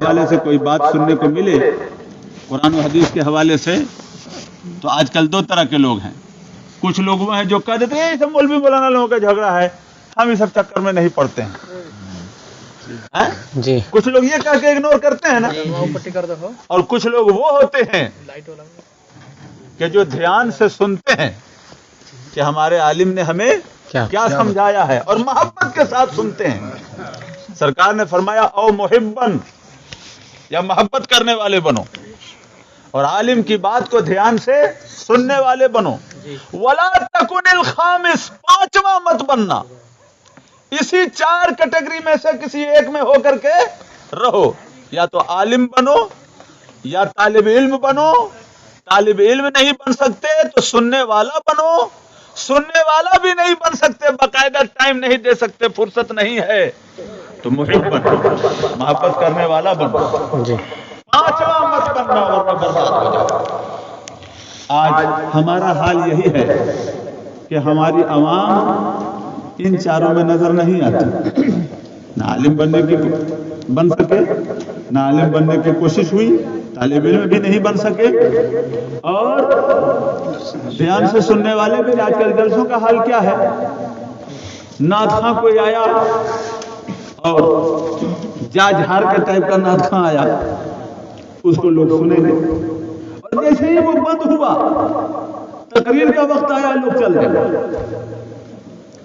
حوالے سے کوئی بات سننے کو ملے قرآن و حدیث کے حوالے سے تو آج کل دو طرح کے لوگ ہیں. کچھ لوگ وہ ہیں جو کہہ دیتے ہیں یہ سب مولوی مولانا لوگوں کا جھگڑا ہے, ہم اس سب چکر میں نہیں پڑتے ہیں جی. کچھ لوگ یہ کہہ کے اگنور کرتے ہیں نا, اور کچھ لوگ وہ ہوتے ہیں کہ جو دھیان سے سنتے ہیں کہ ہمارے عالم نے ہمیں کیا سمجھایا ہے اور محبت کے ساتھ سنتے ہیں. سرکار نے فرمایا او محبن, یا محبت کرنے والے بنو اور عالم کی بات کو دھیان سے سننے والے بنو. ولا تکن الخامس, پانچواں مت بننا, اسی چار کیٹیگری میں سے کسی ایک میں ہو کر کے رہو. یا تو عالم بنو یا طالب علم بنو. طالب علم نہیں بن سکتے تو سننے والا بنو. سننے والا بھی نہیں بن سکتے, باقاعدہ ٹائم نہیں دے سکتے, فرصت نہیں ہے تو محب بنو, محبت کرنے والا بنو. پانچواں مت بننا ورنہ برباد ہو جاؤ. آج ہمارا حال یہی ہے کہ ہماری عوام ان چاروں میں نظر نہیں آتی. نہ عالم بننے کی بن سکے, نہ عالم بننے کی کوشش ہوئی, طالب علم بھی نہیں بن سکے, اور دھیان سے سننے والے بھی. آج کل جلسوں کا حال کیا ہے, نعت خواں کوئی آیا اور جاج ہار کے ٹائپ کا نعت خواں آیا, اس کو لوگ سنیں گے, اور جیسے ہی وہ بند ہوا تقریر کا وقت آیا لوگ چل گئے.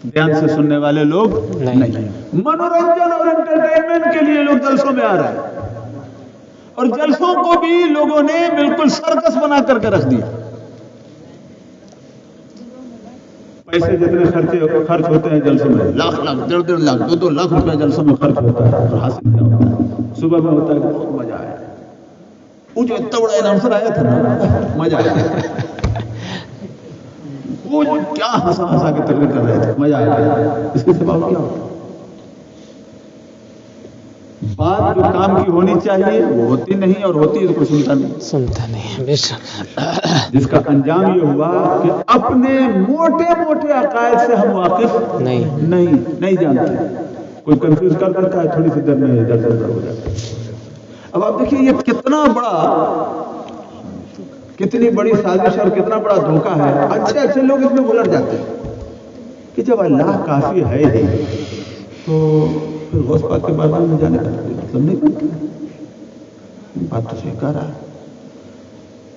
دھیان سے سننے والے لوگ نہیں. منورنجن اور انٹرٹینمنٹ کے لیے لوگ جلسوں میں آ رہے ہیں, اور جلسوں کو بھی لوگوں نے بالکل سرکس بنا کر کے رکھ دیا. پیسے جتنے خرچ ہوتے ہیں جلسوں میں, لاکھ لاکھ, 1.5 لاکھ, 2 لاکھ روپے جلسوں میں خرچ ہوتا ہے, اور حاصل کیا ہوتا ہے؟ صبح میں ہوتا ہے کہ بہت مزہ آیا, وہ جو اتنا بڑا اناؤنسر آیا تھا نا, مزہ آیا. وہ کیا ہنسا ہنسا کے تقریر کر رہے تھے, مزہ آیا. اس کے سبب کیا ہوتا ہے؟ بات جو کام کی ہونی چاہیے وہ ہوتی نہیں, اور ہوتی ہے تو سنتا نہیں. جس کا انجام یہ ہوا کہ اپنے موٹے موٹے عقائد سے ہم واقف نہیں جانتے. کوئی کنفیوز کر کرتا ہے, تھوڑی سی دیر میں ادھر سے ادھر ہو جاتا ہے. اب آپ دیکھیے یہ کتنی بڑی سازش اور کتنا بڑا دھوکہ ہے. اچھے اچھے لوگ اس میں الجھ جاتے ہیں کہ جب اللہ کافی ہے ہی تو پھر غوث پاک کے بارگاہ میں جانے کا مطلب نہیں بنتا. بات تو صحیح کہہ رہا ہے,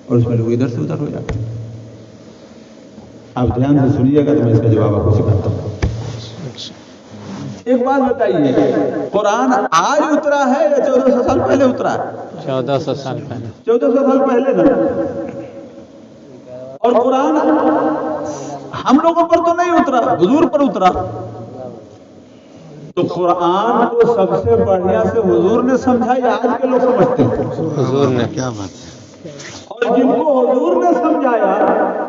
اور اس میں لوگ ادھر سے ادھر ہو جاتے ہیں. آپ دھیان سے سنیے گا تو میں اس کا جواب آپ کو سکھاتا ہوں. ایک بات بتائیے, قرآن آج اترا ہے یا 1400 سال پہلے اترا ہے؟ 1400 سال پہلے. 1400 سال پہلے نا. اور قرآن ہم لوگوں پر تو نہیں اترا, حضور پر اترا. تو قرآن کو سب سے بڑھیا سے حضور نے سمجھا یا آج کے لوگ سمجھتے ہیں؟ حضور نے. کیا بات ہے. اور جن کو حضور نے سمجھایا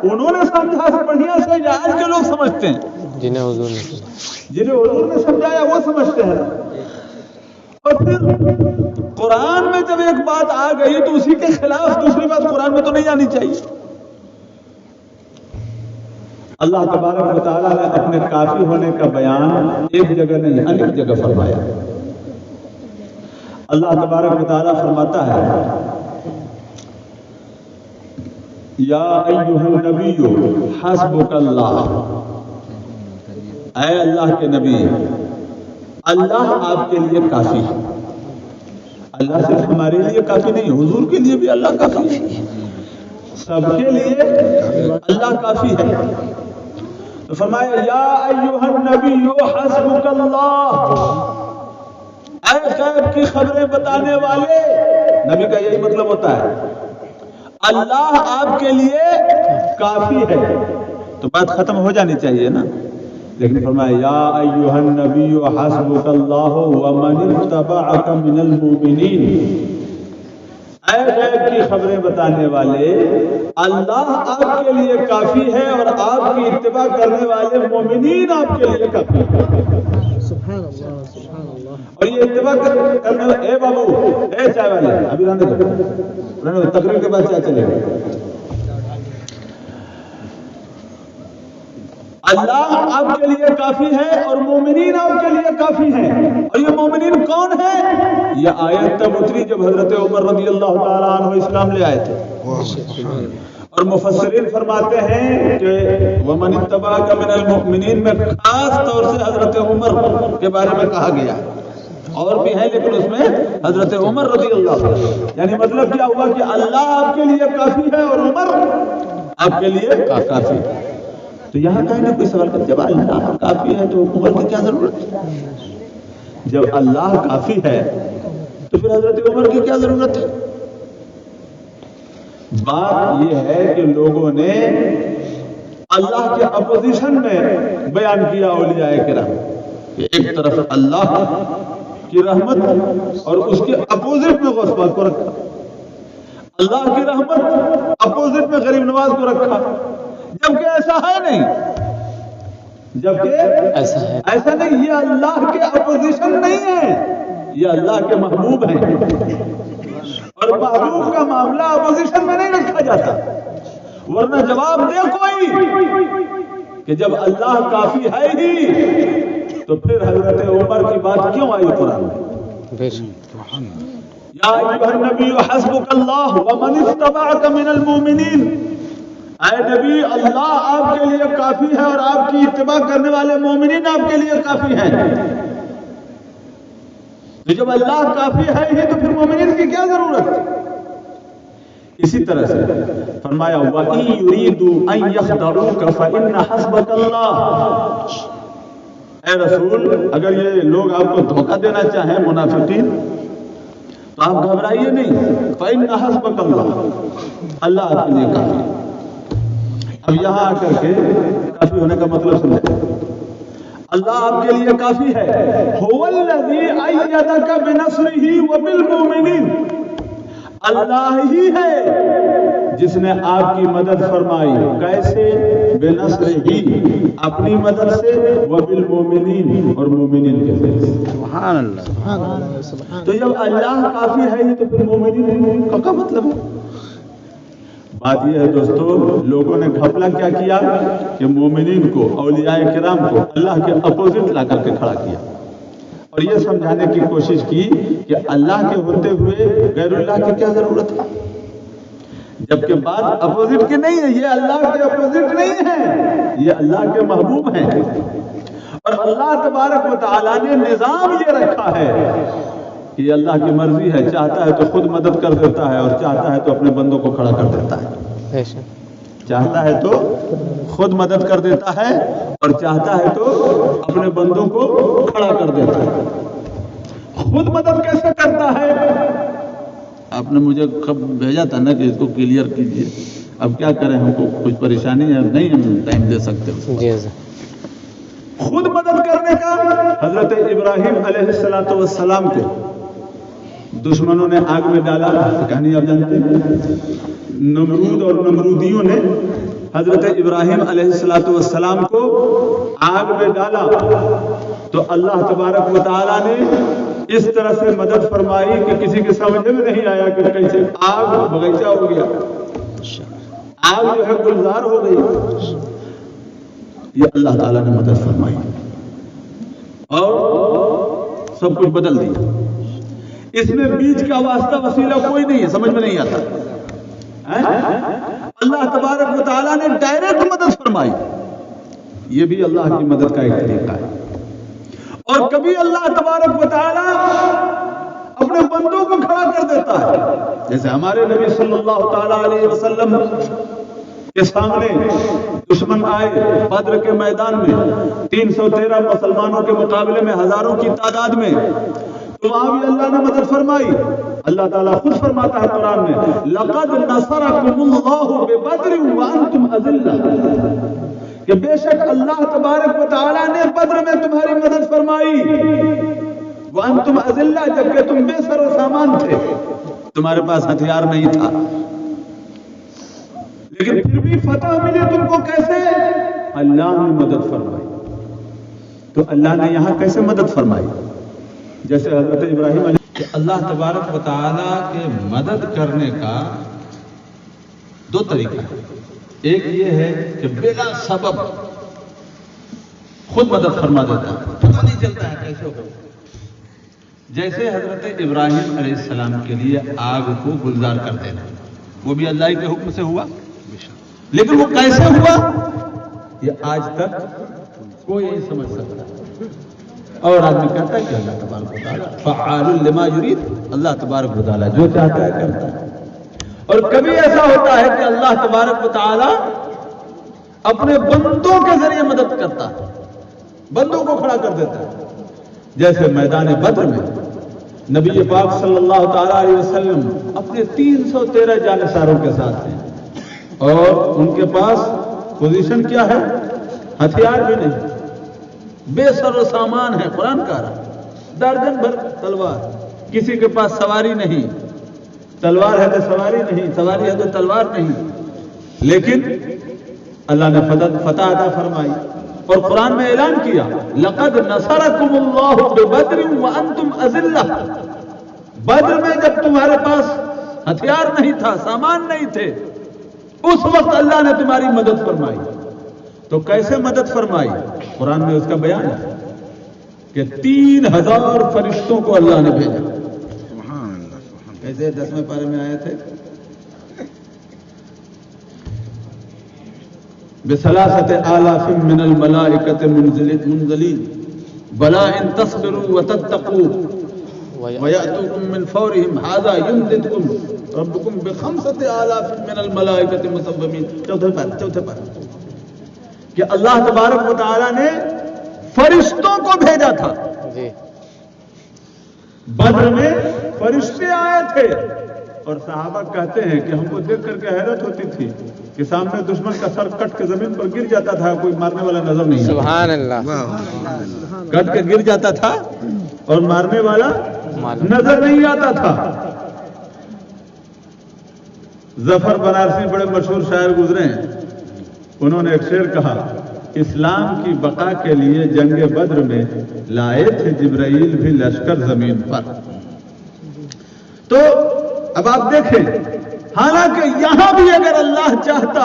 انہوں نے سمجھا بڑھیا سے یا آج کے لوگ سمجھتے ہیں؟ جنہیں حضور نے سمجھایا وہ سمجھتے ہیں. اور پھر قرآن میں جب ایک بات آ گئی تو اسی کے خلاف دوسری بات قرآن میں تو نہیں آنی چاہیے. اللہ تبارک و تعالیٰ نے اپنے کافی ہونے کا بیان ایک جگہ نہیں انیک جگہ فرمایا. اللہ تبارک و تعالیٰ فرماتا ہے یا ایھا النبی حسبک اللہ, اے اللہ کے نبی اللہ آپ کے لیے کافی ہے. اللہ صرف ہمارے لیے کافی نہیں, حضور کے لیے بھی اللہ کافی ہے, سب کے لیے اللہ کافی ہے. تو فرمایا یا ایھا النبی حسبک اللہ, اے غیب کی خبریں بتانے والے. نبی کا یہی مطلب ہوتا ہے, اللہ آپ کے لیے کافی ہے. تو بات ختم ہو جانی چاہیے نا, لیکن فرمایا یا ایھا النبی حسبک اللہ ومن اتبعک من المؤمنین. اے غیب کی خبریں بتانے والے, اللہ آپ کے لیے کافی ہے اور آپ کی اتباع کرنے والے مومنین آپ کے لیے کافی ہے. سبحان اللہ سبحان اللہ. اور یہ اتباع کرنے والے, اے بابو اے چائے والے ابھی رہنے دو, تقریر کے بعد چائے چلے گا. اللہ آپ کے لیے کافی ہے اور مومنین آپ کے لیے کافی ہیں. اور یہ مومنین کون ہیں؟ یہ آیت تب اتری جب حضرت عمر رضی اللہ تعالیٰ عنہ اسلام لے آئے تھے. اور مفسرین فرماتے ہیں کہ وَمَنِ اتَّبَعَكَ مِنَ الْمُؤْمِنِينَ میں خاص طور سے حضرت عمر کے بارے میں کہا گیا. اور بھی ہیں لیکن اس میں حضرت عمر رضی اللہ عنہ. یعنی مطلب کیا ہوا کہ اللہ آپ کے لیے کافی ہے اور عمر آپ کے لیے کافی ہے. تو یہاں کہیں نہ کوئی سوال کرتے جب اللہ کافی ہے تو عمر کی کیا ضرورت ہے؟ جب اللہ کافی ہے تو پھر حضرت عمر کی کیا ضرورت ہے؟ بات یہ ہے کہ لوگوں نے اللہ کے اپوزیشن میں بیان کیا اولیاء کرام کہ ایک طرف اللہ کی رحمت اور اس کے اپوزٹ میں غوث پاک کو رکھا. اللہ کی رحمت اپوزٹ میں غریب نواز کو رکھا. جبکہ ایسا ہے نہیں. جبکہ ایسا نہیں. یہ اللہ کے اپوزیشن نہیں ہے. یہ اللہ کے محبوب ہیں. اور محبوب کا معاملہ اپوزیشن میں نہیں رکھا جاتا. ورنہ جواب دے کوئی کہ جب اللہ کافی ہے ہی تو پھر حضرت عمر کی بات کیوں آئی قرآن میں؟ یا ایھا النبی حسبک اللہ ومن اتبعک من المؤمنین. اے نبی اللہ آپ کے لیے کافی ہے اور آپ کی اتباع کرنے والے مومنین آپ کے لیے کافی ہیں. تو جب اللہ کافی ہے ہی تو پھر مومنین کی کیا ضرورت ہے؟ اسی طرح سے فرمایا وَإِن يُرِيدُوا أَن يَخْدَعُوكَ فَإِنَّ حَسْبَكَ اللَّهُ. اے رسول اگر یہ لوگ آپ کو دھوکہ دینا چاہیں منافقین تو آپ گھبرائیے نہیں. فَإِنَّ حَسْبَكَ اللَّهُ. اللہ آپ کے لیے کافی ہے. اب یہاں آ کر کے کافی ہونے کا مطلب سمجھیں. اللہ آپ کے لیے کافی ہے. هُوَ الَّذِي أَيَّدَكَ بِنَصْرِهِ وَبِالْمُؤْمِنِينَ. اللہ ہی ہے جس نے آپ کی مدد فرمائی. کیسے؟ بِنَصْرِهِ اپنی مدد سے وَبِالْمُؤْمِنِينَ اور مومنین کے ذریعے. سبحان اللہ. تو جب اللہ کافی ہے تو پھر مومنین کا کیا مطلب ہے؟ بات یہ ہے دوستو لوگوں نے گھپلا کیا کیا کہ مومنین کو اولیاء کرام کو اللہ کے اپوزٹ لا کر کے کھڑا کیا اور یہ سمجھانے کی کوشش کی کہ اللہ کے ہوتے ہوئے غیر اللہ کی کیا ضرورت ہے. جبکہ بات اپوزٹ کی نہیں ہے. یہ اللہ کے اپوزٹ نہیں ہے. یہ اللہ کے محبوب ہیں. اور اللہ تبارک و تعالیٰ نے نظام یہ رکھا ہے کہ یہ اللہ کی مرضی ہے. چاہتا ہے تو خود مدد کر دیتا ہے اور چاہتا ہے تو اپنے بندوں کو کھڑا کر دیتا ہے. چاہتا ہے تو خود مدد کر دیتا ہے اور چاہتا ہے تو اپنے بندوں کو کھڑا کر دیتا ہے. خود مدد کیسے کرتا ہے؟ آپ نے مجھے کب بھیجا تھا نا کہ اس کو کلیئر کیجئے. اب کیا کریں ہم کو کچھ پریشانی ہے نہیں ہم ٹائم دے سکتے. خود مدد کرنے کا حضرت ابراہیم علیہ السلام کو دشمنوں نے آگ میں ڈالا. کہانی آپ جانتے ہیں. نمرود اور نمرودیوں نے حضرت ابراہیم علیہ السلام کو آگ میں ڈالا تو اللہ تبارک و تعالیٰ نے اس طرح سے مدد فرمائی کہ کسی کے سمجھ میں نہیں آیا کہ کیسے آگ بغیچہ ہو گیا. آگ جو ہے گلزار ہو گئی. یہ اللہ تعالیٰ نے مدد فرمائی اور سب کچھ بدل دیا. اس میں بیچ کا واسطہ وسیلہ کوئی نہیں ہے. سمجھ میں نہیں آتا. اللہ تبارک و تعالیٰ نے ڈائریکٹ مدد فرمائی. یہ بھی اللہ کی مدد کا ایک طریقہ ہے. اور کبھی اللہ تبارک و تعالیٰ اپنے بندوں کو کھڑا کر دیتا ہے. جیسے ہمارے نبی صلی اللہ تعالیٰ علیہ وسلم کے سامنے دشمن آئے بدر کے میدان میں 313 مسلمانوں کے مقابلے میں ہزاروں کی تعداد میں. تو وہاں بھی اللہ نے مدد فرمائی. اللہ تعالیٰ خود فرماتا ہے قرآن میں لَقَدْ نَصَرَكُمُ اللَّهُ بِبَدْرٍ وَأَنْتُمْ أَذِلَّةٌ کہ بے شک اللہ تبارک و تعالیٰ نے بدر میں تمہاری مدد فرمائی. وَأَنْتُمْ أَذِلَّةٌ جبکہ تم بے سر و سامان تھے. تمہارے پاس ہتھیار نہیں تھا لیکن پھر بھی فتح ملی تم کو. کیسے؟ اللہ نے مدد فرمائی. تو اللہ نے یہاں کیسے مدد فرمائی؟ جیسے حضرت ابراہیم علیہ کہ اللہ تبارک و تعالیٰ کے مدد کرنے کا دو طریقہ ہے. ایک یہ ہے کہ بلا سبب خود مدد فرما دیتا ہے، پتہ نہیں چلتا ہے کیسے ہو. جیسے حضرت ابراہیم علیہ السلام کے لیے آگ کو گلزار کر دینا، وہ بھی اللہ کے حکم سے ہوا، لیکن وہ کیسے ہوا یہ آج تک کوئی نہیں سمجھ سکتا. اور آدمی کہتا ہے کہ اللہ تبارک و تعالیٰ فعال لما یرید، اللہ تبارک و تعالیٰ جو چاہتا ہے کرتا ہے. اور کبھی ایسا ہوتا ہے کہ اللہ تبارک و تعالیٰ اپنے بندوں کے ذریعے مدد کرتا ہے، بندوں کو کھڑا کر دیتا ہے. جیسے میدان بدر میں نبی پاک صلی اللہ تعالیٰ علیہ وسلم اپنے 313 جانصاروں کے ساتھ ہیں اور ان کے پاس پوزیشن کیا ہے؟ ہتھیار بھی نہیں، بے سر و سامان ہے، قرآن کا رہا درجن بھر تلوار، کسی کے پاس سواری نہیں، تلوار ہے تو سواری نہیں، سواری ہے تو تلوار نہیں، لیکن اللہ نے فتح عطا فرمائی اور قرآن میں اعلان کیا لقد نصرکم اللہ ببدر وانتم اذلہ. بدر میں جب تمہارے پاس ہتھیار نہیں تھا، سامان نہیں تھے، اس وقت اللہ نے تمہاری مدد فرمائی. تو کیسے مدد فرمائی؟ قرآن میں اس کا بیان ہے کہ 3000 فرشتوں کو اللہ نے بھیجا. کیسے 10ویں پارے میں آئے تھے بثلاثة آلاف من الملائكة منزلين بلا ان تصبروا وتتقوا ويأتوكم من فورهم هذا يمددكم ربكم ب5 آلاف من الملائكة مسومين. چوتھے پر کہ اللہ تبارک و تعالیٰ نے فرشتوں کو بھیجا تھا. بدر میں فرشتے آئے تھے اور صحابہ کہتے ہیں کہ ہم کو دیکھ کر کے حیرت ہوتی تھی کہ سامنے دشمن کا سر کٹ کے زمین پر گر جاتا تھا، کوئی مارنے والا نظر نہیں. سبحان اللہ. کٹ کے گر جاتا تھا اور مارنے والا نظر نہیں آتا تھا. ظفر بنارسی بڑے مشہور شاعر گزرے ہیں، انہوں نے ایک شعر کہا اسلام کی بقا کے لیے جنگ بدر میں لائے تھے جبرائیل بھی لشکر زمین پر. تو اب آپ دیکھیں، حالانکہ یہاں بھی اگر اللہ چاہتا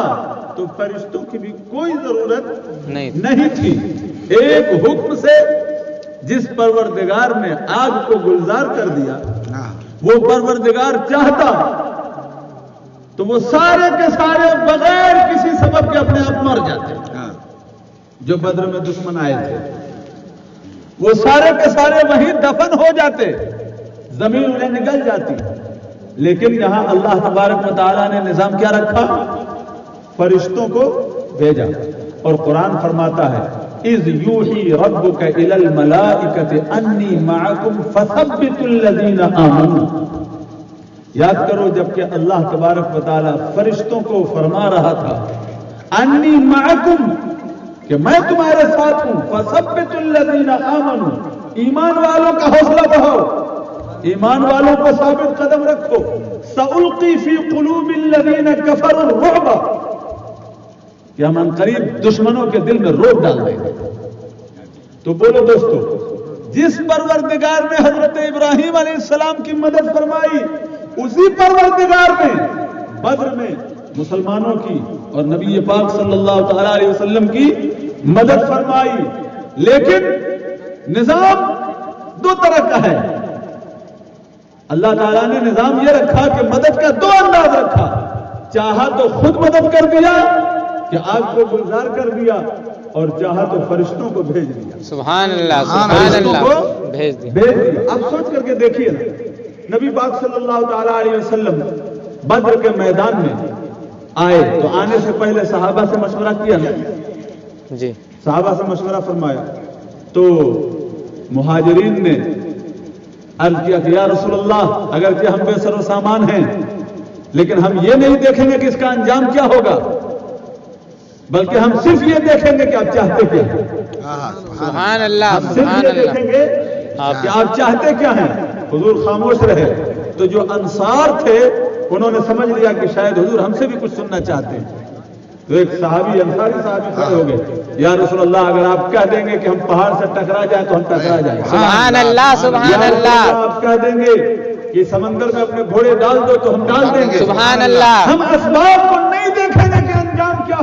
تو فرشتوں کی بھی کوئی ضرورت نہیں تھی. ایک حکم سے جس پروردگار نے آگ کو گلزار کر دیا، وہ پروردگار چاہتا تو وہ سارے کے سارے بغیر کسی سبب کے اپنے آپ مر جاتے. جو بدر میں دشمن آئے تھے وہ سارے کے سارے وہیں دفن ہو جاتے، زمین انہیں نگل جاتی. لیکن یہاں اللہ تبارک و تعالیٰ نے نظام کیا رکھا؟ فرشتوں کو بھیجا. اور قرآن فرماتا ہے اذ یوحی ربک الی الملائکۃ انی معکم فثبتوا الذین آمنوا. یاد کرو جب کہ اللہ تبارک و تعالیٰ فرشتوں کو فرما رہا تھا انی معکم، کہ میں تمہارے ساتھ ہوں، فثبتوا الذین آمنوا، ایمان والوں کا حوصلہ بڑھاؤ، ایمان والوں کو ثابت قدم رکھو. سألقی فی قلوب الذین کفروا الرعب، کہ ہم ان قریب دشمنوں کے دل میں رعب ڈال دیں گے. تو بولو دوستو، جس پروردگار نے حضرت ابراہیم علیہ السلام کی مدد فرمائی، اسی پروردگار نے بدر میں مسلمانوں کی اور نبی پاک صلی اللہ تعالی علیہ وسلم کی مدد فرمائی. لیکن نظام دو طرح کا ہے. اللہ تعالیٰ نے نظام یہ رکھا کہ مدد کا دو انداز رکھا. چاہا تو خود مدد کر دیا کہ آگ کو گلزار کر دیا، اور چاہا تو فرشتوں کو بھیج دیا. سبحان اللہ. سبحان اللہ. بھیج دیا. اب سوچ کر کے دیکھیے نا، نبی پاک صلی اللہ تعالی علیہ وسلم بدر کے میدان میں آئے تو آنے سے پہلے صحابہ سے مشورہ کیا نا. جی، صحابہ سے مشورہ فرمایا. تو مہاجرین نے عرض کیا کہ یا رسول اللہ، اگرچہ ہم بے سر و سامان ہیں لیکن ہم یہ نہیں دیکھیں گے کہ اس کا انجام کیا ہوگا، بلکہ ہم صرف یہ دیکھیں گے کہ آپ چاہتے کیا ہیں. سبحان اللہ. ہم صرف یہ دیکھیں گے کہ آپ چاہتے کیا ہیں. حضور خاموش رہے. تو جو انصار تھے انہوں نے سمجھ لیا کہ شاید حضور ہم سے بھی کچھ سننا چاہتے ہیں. تو ایک صحابی انصاری صحابی کھڑے ہو گئے، یا رسول اللہ اگر آپ کہہ دیں گے کہ ہم پہاڑ سے ٹکرا جائیں تو ہم ٹکرا جائیں. سبحان اللہ. سبحان اللہ. آپ کہہ دیں گے کہ سمندر میں اپنے گھوڑے ڈال دو تو ہم ڈال دیں گے. سبحان اللہ. ہم اسباب کو نہیں دیکھیں گے کہ انجام کیا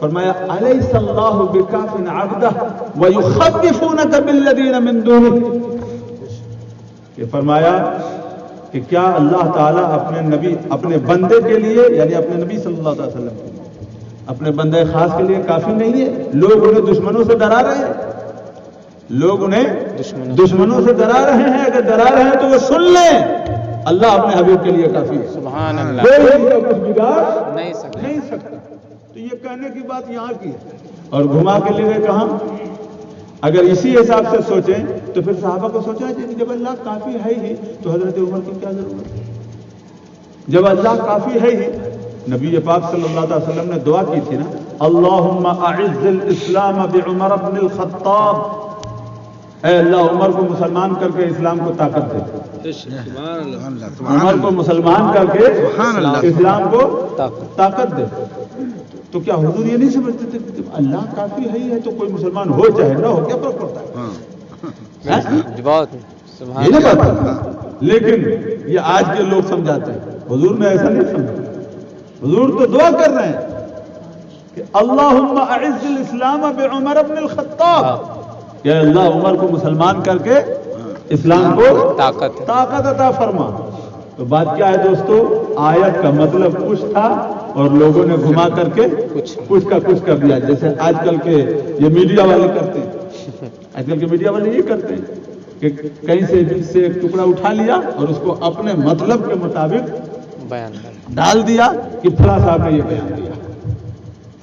فرمایا الیس اللہ بکاف عبدہ ویخوفونک بالذین من دونہ، کہ فرمایا کہ کیا اللہ تعالیٰ اپنے نبی اپنے بندے کے لیے، یعنی اپنے نبی صلی اللہ علیہ وسلم کے لیے، اپنے بندے خاص کے لیے کافی نہیں ہے؟ لوگ انہیں دشمنوں سے ڈرا رہے ہیں، لوگ انہیں دشمنوں سے ڈرا رہے ہیں، اگر ڈرا رہے ہیں تو وہ سن لیں، اللہ اپنے حبیب کے لیے کافی ہے، سبحان اللہ، کوئی ان کا کچھ بگاڑ نہیں سکتا، نہیں سکتا۔ تو یہ کہنے کی بات یہاں کی ہے، اور گھما کے لے گئے کہاں؟ اگر اسی حساب سے سوچیں تو پھر صحابہ کو سوچنا چاہیے کہ جب اللہ کافی ہے ہی تو حضرت عمر کی کیا ضرورت ہے؟ جب اللہ کافی ہے ہی، نبی پاک صلی اللہ علیہ وسلم نے دعا کی تھی نا، اللہم اعز الاسلام بعمر بن الخطاب، اے اللہ عمر کو مسلمان کر کے اسلام کو طاقت دے، عمر کو مسلمان کر کے اسلام کو طاقت دے۔ تو کیا حضور یہ نہیں سمجھتے تھے کہ جب اللہ کافی ہے تو کوئی مسلمان ہو چاہے نہ ہو، کیا فرق پڑتا ہے؟ بہت یہ سبحان نہیں بات ہے۔ لیکن یہ آج کے لوگ سمجھاتے ہیں، حضور نے ایسا نہیں سمجھا، حضور تو دعا کر رہے ہیں کہ اللہم اعز الاسلام بعمر بن الخطاب، کہ اللہ عمر کو مسلمان کر کے اسلام کو طاقت عطا فرما۔ تو بات کیا ہے دوستو، آیت کا مطلب کچھ تھا اور لوگوں نے گھما کر کے کچھ کا کچھ کر دیا، جیسے آج کل کے یہ میڈیا والے کرتے ہیں، آج کل کے میڈیا والے یہ کرتے ہیں کہ کہیں سے ایک ٹکڑا اٹھا لیا اور اس کو اپنے مطلب کے مطابق بیان ڈال دیا کہ فلاں صاحب نے یہ بیان دیا،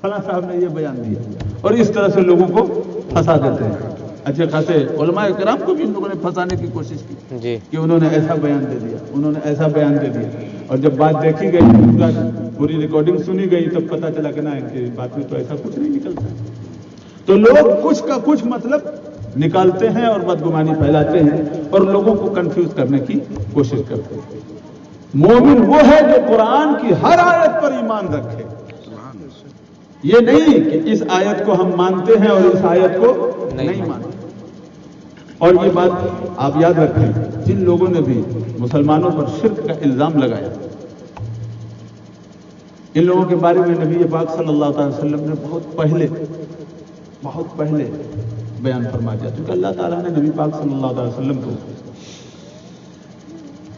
فلاں صاحب نے یہ بیان دیا، اور اس طرح سے لوگوں کو پھنسا دیتے ہیں۔ اچھے خاصے علماء کرام کو بھی ان لوگوں نے پھنسانے کی کوشش کی جی، کہ انہوں نے ایسا بیان دے دیا، انہوں نے ایسا بیان دے دیا، اور جب بات دیکھی گئی، پوری ریکارڈنگ سنی گئی، تب پتہ چلا کہ نا ان کی بات میں تو ایسا کچھ نہیں نکلتا۔ تو لوگ کچھ کا کچھ مطلب نکالتے ہیں اور بدگمانی پھیلاتے ہیں اور لوگوں کو کنفیوز کرنے کی کوشش کرتے ہیں۔ مومن وہ ہے جو قرآن کی ہر آیت پر ایمان رکھے، یہ نہیں کہ اس آیت کو ہم مانتے ہیں اور اس آیت کو نہیں مانتے۔ اور یہ بات آپ یاد رکھیں، جن لوگوں نے بھی مسلمانوں پر شرک کا الزام لگایا، ان لوگوں کے بارے میں نبی پاک صلی اللہ علیہ وسلم نے بہت پہلے بیان فرما دیا، کیونکہ اللہ تعالیٰ نے نبی پاک صلی اللہ علیہ وسلم کو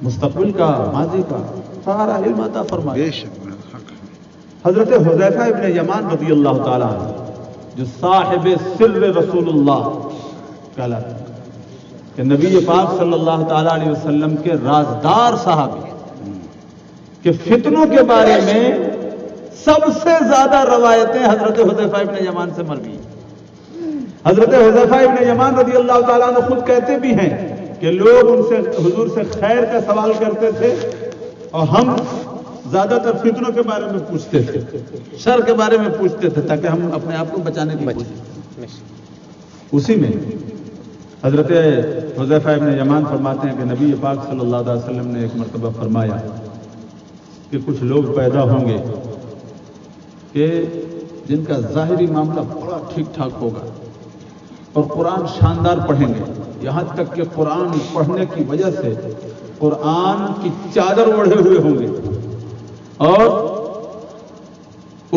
مستقبل کا، ماضی کا سارا علم عطا فرمایا۔ حضرت حذیفہ ابن یمان رضی اللہ تعالیٰ عنہ، جو صاحب سر رسول اللہ کہلاتے ہیں، کہ نبی پاک صلی اللہ تعالیٰ علیہ وسلم کے رازدار صحابی، کہ فتنوں کے بارے میں سب سے زیادہ روایتیں حضرت حذیفہ ابن یمان سے مروی ہیں۔ حضرت حذیفہ ابن یمان رضی اللہ تعالیٰ عنہ خود کہتے بھی ہیں کہ لوگ ان سے حضور سے خیر کا سوال کرتے تھے اور ہم زیادہ تر فتنوں کے بارے میں پوچھتے تھے، شر کے بارے میں پوچھتے تھے، تاکہ ہم اپنے آپ کو بچانے کی کوشش۔ اسی میں حضرت حذیفہ ابن یمان فرماتے ہیں کہ نبی پاک صلی اللہ علیہ وسلم نے ایک مرتبہ فرمایا کہ کچھ لوگ پیدا ہوں گے کہ جن کا ظاہری معاملہ بڑا ٹھیک ٹھاک ہوگا اور قرآن شاندار پڑھیں گے، یہاں تک کہ قرآن پڑھنے کی وجہ سے قرآن کی چادر اوڑھے ہوئے ہوں گے اور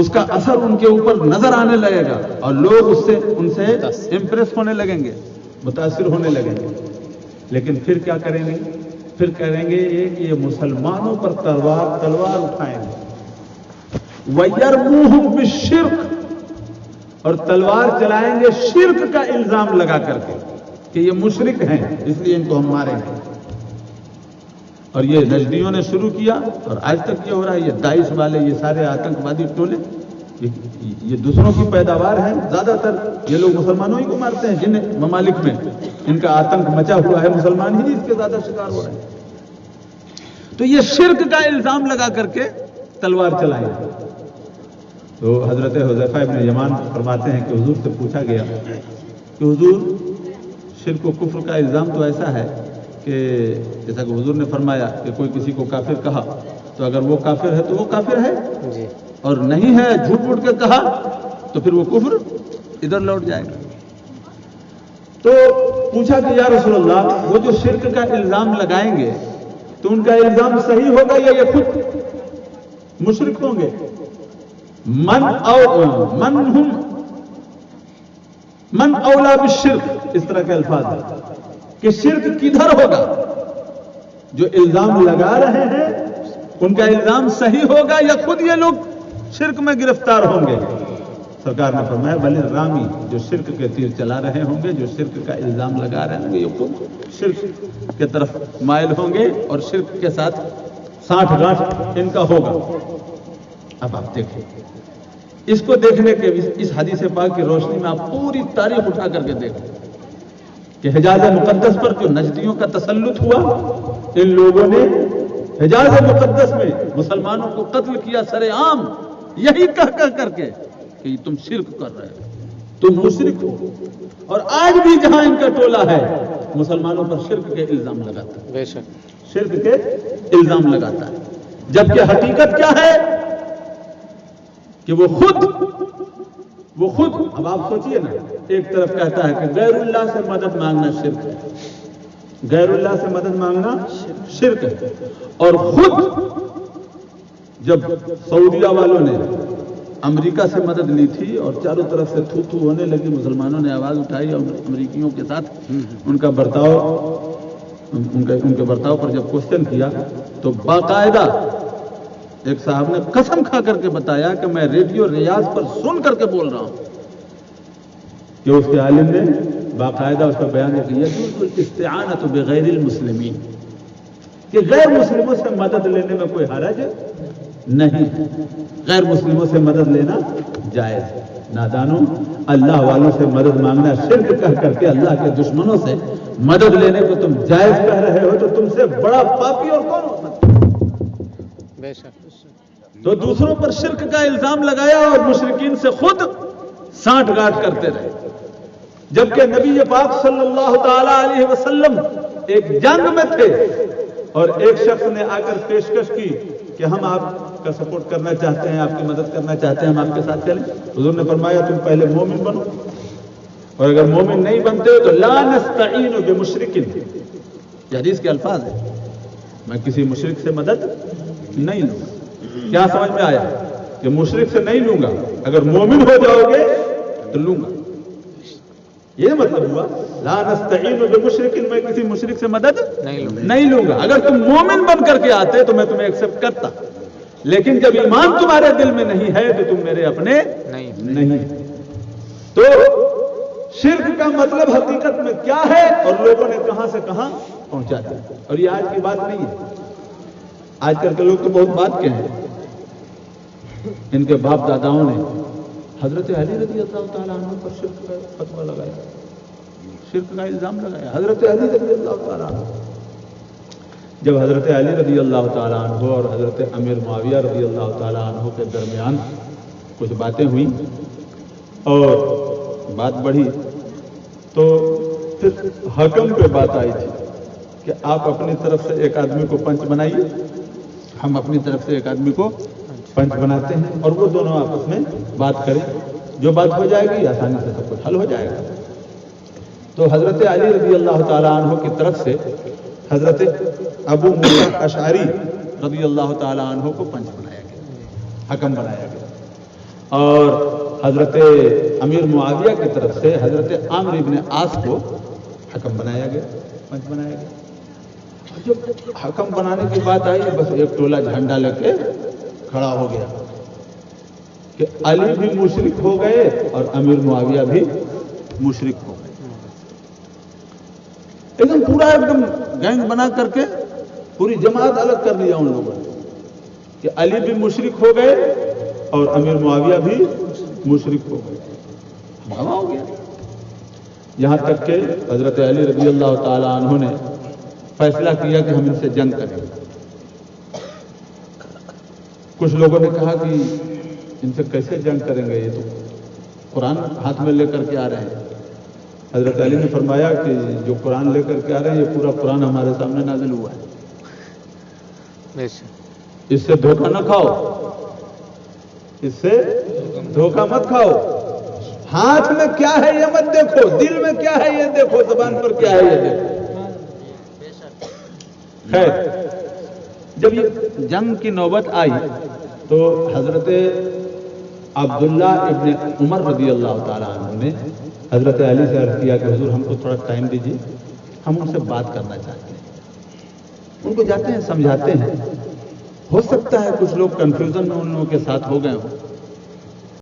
اس کا اثر ان کے اوپر نظر آنے لگے گا اور لوگ ان سے امپریس ہونے لگیں گے، متاثر ہونے لگیں گے۔ لیکن پھر کیا کریں گے؟ پھر کہیں گے کہ یہ مسلمانوں پر تلوار اٹھائیں گے، وَيَرْمُوهُمْ بِالشِّرْكِ، اور تلوار چلائیں گے شرک کا الزام لگا کر کے کہ یہ مشرک ہیں اس لیے ان کو ہم ماریں گے۔ اور یہ نجدیوں نے شروع کیا اور آج تک یہ ہو رہا ہے۔ یہ داعش والے، یہ سارے آتنکوادی ٹولے، یہ دوسروں کی پیداوار ہیں، زیادہ تر یہ لوگ مسلمانوں ہی کو مارتے ہیں۔ جن ممالک میں ان کا آتنک مچا ہوا ہے، مسلمان ہی اس کے زیادہ شکار ہو رہے ہیں۔ تو یہ شرک کا الزام لگا کر کے تلوار چلائیں گے۔ تو حضرت حذیفہ ابن یمان فرماتے ہیں کہ حضور سے پوچھا گیا کہ حضور، شرک و کفر کا الزام تو ایسا ہے کہ جیسا کہ حضور نے فرمایا کہ کوئی کسی کو کافر کہا تو اگر وہ کافر ہے تو وہ کافر ہے جی، اور نہیں ہے جھوٹ موٹ کے کہا تو پھر وہ کفر ادھر لوٹ جائے گا۔ تو پوچھا کہ یا رسول اللہ، وہ جو شرک کا الزام لگائیں گے تو ان کا الزام صحیح ہوگا یا یہ خود مشرک ہوں گے؟ من اولا بالشرک، اس طرح کے الفاظ ہیں کہ شرک کدھر ہوگا. جو الزام لگا رہے ہیں ان کا الزام صحیح ہوگا یا خود یہ لوگ شرک میں گرفتار ہوں گے؟ سرکار نے فرمایا بھلے رامی جو شرک کے تیر چلا رہے ہوں گے، جو شرک کا الزام لگا رہے ہوں گے، یہ خود شرک کے طرف مائل ہوں گے اور شرک کے ساتھ سانٹھ گانٹھ ان کا ہوگا. اب آپ دیکھیں، اس کو دیکھنے کے اس حدیث پاک کی روشنی میں آپ پوری تاریخ اٹھا کر کے دیکھیں کہ حجاز مقدس پر جو نجدیوں کا تسلط ہوا، ان لوگوں نے حجاز مقدس میں مسلمانوں کو قتل کیا سر عام، یہی کہہ کر کے کہ تم شرک کر رہے ہو، تم مشرک ہو. اور آج بھی جہاں ان کا ٹولہ ہے مسلمانوں پر شرک کے الزام لگاتا ہے، بے شک شرک کے الزام لگاتا ہے. جبکہ حقیقت کیا ہے کہ وہ خود اب آپ سوچئے نا، ایک طرف کہتا ہے کہ غیر اللہ سے مدد مانگنا شرک ہے، غیر اللہ سے مدد مانگنا شرک ہے، اور خود جب سعودیہ والوں نے امریکہ سے مدد لی تھی اور چاروں طرف سے تھو تھو ہونے لگی، مسلمانوں نے آواز اٹھائی اور امریکیوں کے ساتھ ان کے برتاؤ پر جب کوشچن کیا تو باقاعدہ ایک صاحب نے قسم کھا کر کے بتایا کہ میں ریڈیو ریاض پر سن کر کے بول رہا ہوں کہ اس کے عالم نے باقاعدہ اس کا بیان کیا کہ الاستعانۃ بغیر المسلمین، کہ غیر مسلموں سے مدد لینے میں کوئی حرج نہیں، غیر مسلموں سے مدد لینا جائز ہے. نادانوں، اللہ والوں سے مدد مانگنا شرک کہہ کر کے اللہ کے دشمنوں سے مدد لینے کو تم جائز کہہ رہے ہو، تو تم سے بڑا پاپی اور کون ہو سکتا ہے؟ بے شک. تو دوسروں پر شرک کا الزام لگایا اور مشرکین سے خود سانٹھ گانٹھ کرتے رہے. جبکہ نبی پاک صلی اللہ تعالی علیہ وسلم ایک جنگ میں تھے اور ایک شخص نے آ کر پیشکش کی کہ ہم آپ کا سپورٹ کرنا چاہتے ہیں، آپ کی مدد کرنا چاہتے ہیں، ہم آپ کے ساتھ چلیں. حضور نے فرمایا تم پہلے مومن بنو، اور اگر مومن نہیں بنتے ہو تو لا نستعین بمشرک، یہ حدیث کے الفاظ ہیں، میں کسی مشرک سے مدد نہیں لوں گا. کیا سمجھ میں آیا کہ مشرک سے نہیں لوں گا، اگر مومن ہو جاؤ گے تو لوں گا. یہ مطلب ہوا لا نستعین بمشرک، میں کسی مشرک سے مدد نہیں لوں گا. اگر تم مومن بن کر کے آتے تو میں تمہیں ایکسپٹ کرتا، لیکن جب ایمان تمہارے دل میں نہیں ہے تو تم میرے اپنے نہیں. تو شرک کا مطلب حقیقت میں کیا ہے اور لوگوں نے کہاں سے کہاں پہنچا دیا. اور یہ آج کی بات نہیں ہے، آج کل کے لوگ تو بہت بات کے ہیں. ان کے باپ داداؤں نے حضرت علی رضی اللہ تعالیٰ عنہ پر شرک کا فتویٰ لگایا، شرک کا الزام لگایا. حضرت علی رضی اللہ تعالیٰ عنہ، جب حضرت علی رضی اللہ تعالیٰ عنہ اور حضرت امیر معاویہ رضی اللہ تعالیٰ عنہ کے درمیان کچھ باتیں ہوئیں اور بات بڑھی، تو پھر حکم پہ بات آئی تھی کہ آپ اپنی طرف سے ایک آدمی کو پنچ بنائیے، ہم اپنی طرف سے ایک آدمی کو پنچ بناتے ہیں اور وہ دونوں آپس میں بات کریں، جو بات ہو جائے گی آسانی سے سب کچھ حل ہو جائے گا. تو حضرت علی رضی اللہ تعالیٰ عنہ کی طرف سے حضرت ابو موسیٰ اشعری رضی اللہ تعالیٰ عنہ کو پنچ بنایا گیا، حکم بنایا گیا. اور حضرت امیر معاویہ کی طرف سے حضرت عامر ابن عاص کو حکم بنایا گیا، پنچ بنایا گیا. جب حکم بنانے کی بات آئی بس ایک ٹولہ جھنڈا لے کے کھڑا ہو گیا کہ علی بھی مشرک ہو گئے اور امیر معاویہ بھی مشرک ہو گئے. ایک دم پورا ایک دم گینگ بنا کر کے پوری جماعت الگ کر دیا ان لوگوں نے کہ علی بھی مشرک ہو گئے اور امیر معاویہ بھی مشرک ہو گئے. ہوا ہو گیا. یہاں تک کہ حضرت علی رضی اللہ تعالی عنہ نے فیصلہ کیا کہ ہم ان سے جنگ کریں گے. کچھ لوگوں نے کہا کہ ان سے کیسے جنگ کریں گے، یہ تو قرآن ہاتھ میں لے کر کے آ رہے ہیں. حضرت علی نے فرمایا کہ جو قرآن لے کر کے آ رہے ہیں یہ پورا قرآن ہمارے سامنے نازل ہوا ہے، اس سے دھوکہ نہ کھاؤ، اس سے دھوکہ مت کھاؤ. ہاتھ میں کیا ہے یہ مت دیکھو، دل میں کیا ہے یہ دیکھو، زبان پر کیا ہے یہ دیکھو. خیر، جب یہ جنگ کی نوبت آئی تو حضرت عبداللہ ابن عمر رضی اللہ تعالیٰ عنہ نے حضرت علی سے عرض کیا کہ حضور ہم کو تھوڑا ٹائم دیجیے، ہم ان سے بات کرنا چاہتے ہیں۔ ان کو جاتے ہیں، سمجھاتے ہیں، ہو سکتا ہے کچھ لوگ کنفیوژن میں ان لوگوں کے ساتھ ہو گئے ہوں،